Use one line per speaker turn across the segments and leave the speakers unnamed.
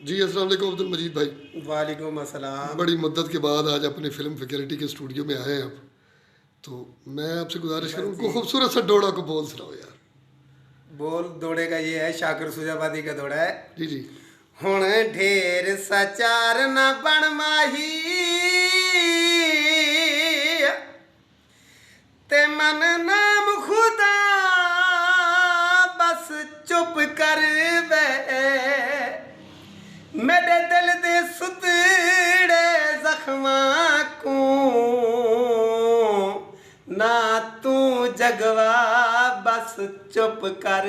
जी अस्सलाम वालेकुम अब्दुल मजीद भाई।
वालेकुम अस्सलाम।
बड़ी मुद्दत के बाद आज अपनी फिल्म फैकल्टी के स्टूडियो में आए हैं आप, तो मैं आपसे गुजारिश
बस
करूँ
जी,
को खूबसूरत सा डोड़ा को बोल सुनाओ यार।
बोल दौड़े का ये है, शाकिर सुजाबादी का दौड़ा है।
जी जी।
हुण ढेर सचार न बन माही, ते मन नाम खुदा बस चुप कर वे। मेरे दिल दे सुतड़े जख्मां को ना तू जगवा बस चुप कर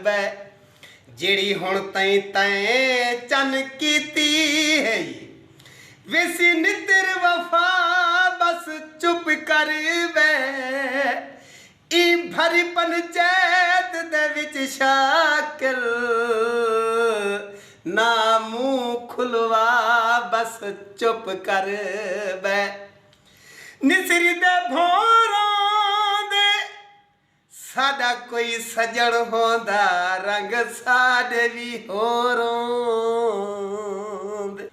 वे। जिड़ी हुण तई तैं चन कीती है विसी नितर वफा बस चुप कर वे। ई भरी पंचायत दे विच शाकिर ना मुंह खुलवा बस चुप कर वे। निसरी दे भोरों दे साडा कोई सजण होंदा रंग साडे भी होरों दे।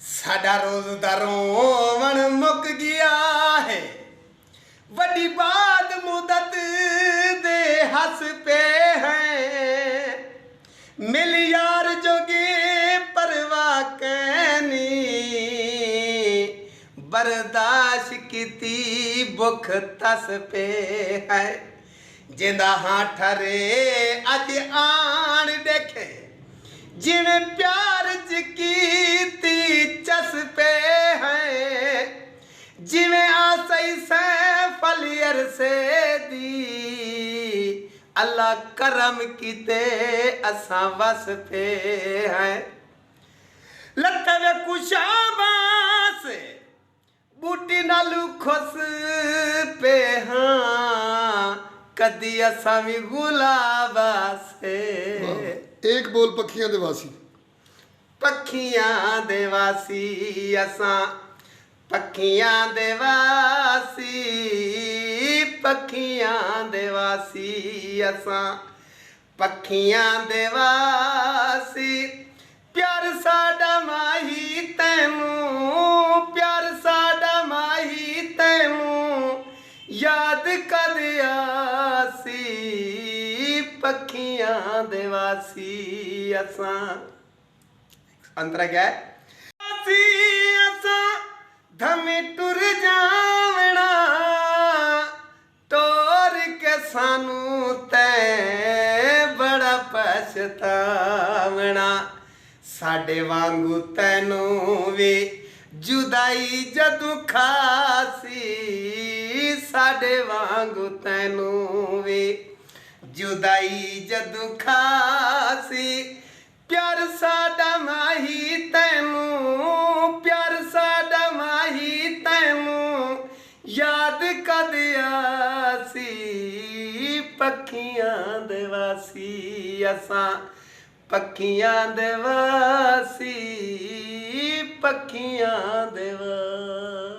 साडा रोज दा रोवण मुक गया है, वड्डी बाद मुदत दे हस पे हैं। मिल यार जोगे परवाह कैनी, बर्दाश्त कीती भुख तस पे है। जिंदा हाँ ठरे अज आन देखे, जिवें प्यार च कीती चस पे है। जिवें आसई सैफल अरसे दी, अल्लाह करम कीते असां वस पे हैं। लत्ते वे कुशाबास बूटी नालू खुस पे हाँ, कदी असां भी गुलाबा से।
एक बोल पखियां दे वासी।
पखियां दे वासी असां, पखियां दे वासी, पखियां दे वासी असां, पखियां दे वासी। प्यार साडा माही तैनूं, प्यार साडा माही तैनूं याद कर आसी। पखियां दे वासी असां। अंतरा क्या है? वासी असां धमी टुर जावना, तोर के सानू तैं बड़ा पछतावना। साडे वांगू तैनू वी जुदाई जदू खासी, साडे वांगू तैनू वी जुदाई जदू खासी। प्यार साडा माही तैनूं, प्यार साडा माही तैनूं याद कद आसी। पखियां दे वासी असां, पखियां दे वासी, पखियां दे वासी।